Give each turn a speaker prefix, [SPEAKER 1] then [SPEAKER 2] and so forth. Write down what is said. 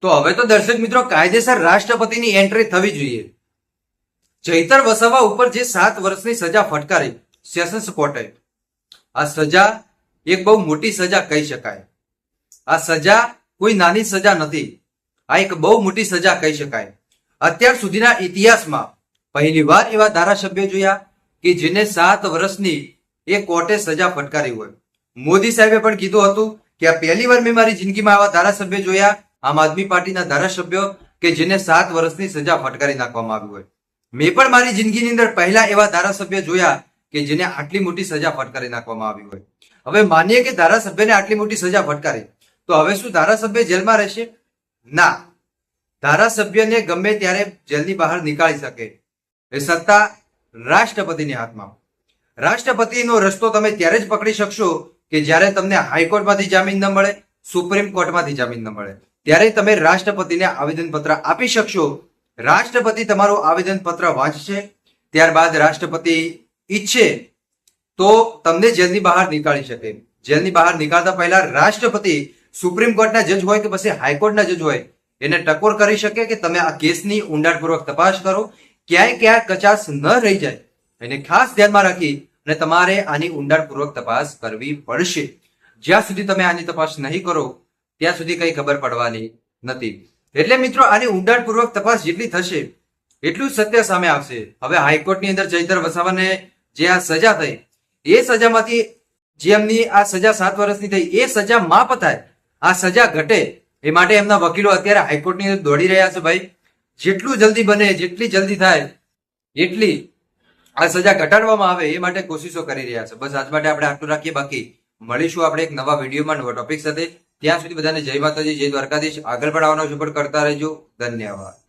[SPEAKER 1] તો હવે તો દર્શક મિત્રો કાયદેસર રાષ્ટ્રપતિની એન્ટ્રી થવી જોઈએ. ચૈતર વસાવા ઉપર જે 7 વર્ષની સજા ફટકારી સેશન્સ કોર્ટે, આ સજા એક બહુ મોટી સજા કહી શકાય. આ સજા કોઈ નાની સજા નથી, આ એક બહુ મોટી સજા કહી શકાય. અત્યાર સુધીના ઇતિહાસમાં પહેલીવાર એવા ધારાસભ્યો જોયા કે જેને 7 વર્ષની એ કોર્ટે સજા ફટકારી હોય. મોદી સાહેબે પણ કીધું હતું કે આ પહેલીવાર મેં મારી જિંદગીમાં આવા ધારાસભ્ય જોયા, આમ આદમી પાર્ટીના ધારાસભ્યો કે જેને 7 વર્ષની સજા ફટકારી નાખવામાં આવી હોય. મેં પણ મારી જિંદગીની અંદર પહેલા એવા ધારાસભ્ય જોયા કે જેને આટલી મોટી સજા ફટકારી નાખવામાં આવી હોય. હવે માનીએ કે ધારાસભ્યને આટલી મોટી સજા ફટકારી, તો હવે શું ધારાસભ્ય જેલમાં રહેશે? ના, ધારાસભ્યને ગમે ત્યારે જેલની બહાર નીકાળી શકે એ સત્તા રાષ્ટ્રપતિના હાથમાં. રાષ્ટ્રપતિનો રસ્તો તમે ત્યારે જ પકડી શકશો કે જ્યારે તમને હાઈકોર્ટમાંથી જામીન ન મળે, સુપ્રીમ કોર્ટમાંથી જામીન ન મળે, ત્યારે તમે રાષ્ટ્રપતિને આવેદનપત્ર આપી શકશો. રાષ્ટ્રપતિ તમારું આવેદનપત્ર વાંચશે, ત્યારબાદ રાષ્ટ્રપતિ ઈચ્છે તો તમને જેલની બહાર નીકાળી શકે. જેલની બહાર નીકાળતા પહેલા રાષ્ટ્રપતિ સુપ્રીમ કોર્ટના જજ હોય કે પછી હાઈકોર્ટના જજ હોય એને ટકોર કરી શકે કે તમે આ કેસની ઊંડાણપૂર્વક તપાસ કરો, ક્યાંય કચાશ ન રહી જાય એને ખાસ ધ્યાનમાં રાખી અને તમારે આની ઊંડાણપૂર્વક તપાસ કરવી પડશે. જ્યાં સુધી તમે આની તપાસ નહીં કરો ત્યાં સુધી કઈ ખબર પડવાની નથી. એટલે મિત્રો આની ઊંડાણપૂર્વક તપાસ જેટલી થશે એટલું સત્ય સામે આવશે. હવે હાઈકોર્ટની અંદર ચૈતર વસાવાને જે આ સજા થઈ એ સજામાંથી જે એમની આ સજા 7 વર્ષની થઈ એ સજા માફ થાય, આ સજા ઘટે એ માટે એમના વકીલો અત્યારે હાઈકોર્ટની અંદર દોડી રહ્યા છે. ભાઈ જેટલું જલ્દી બને, જેટલી જલ્દી થાય એટલી આ સજા ઘટાડવામાં આવે એ માટે કોશિશો કરી રહ્યા છે. બસ આજ માટે આપણે આટલું રાખીએ. બાકી મળીશું આપણે એક નવા વિડીયોમાં નવા ટોપિક સાથે. ત્યાં સુધી બધાને જય માતાજી, જય દ્વારકાધીશ. આગળ પણ આવવાનો સપોર્ટ કરતા રહેજો. ધન્યવાદ.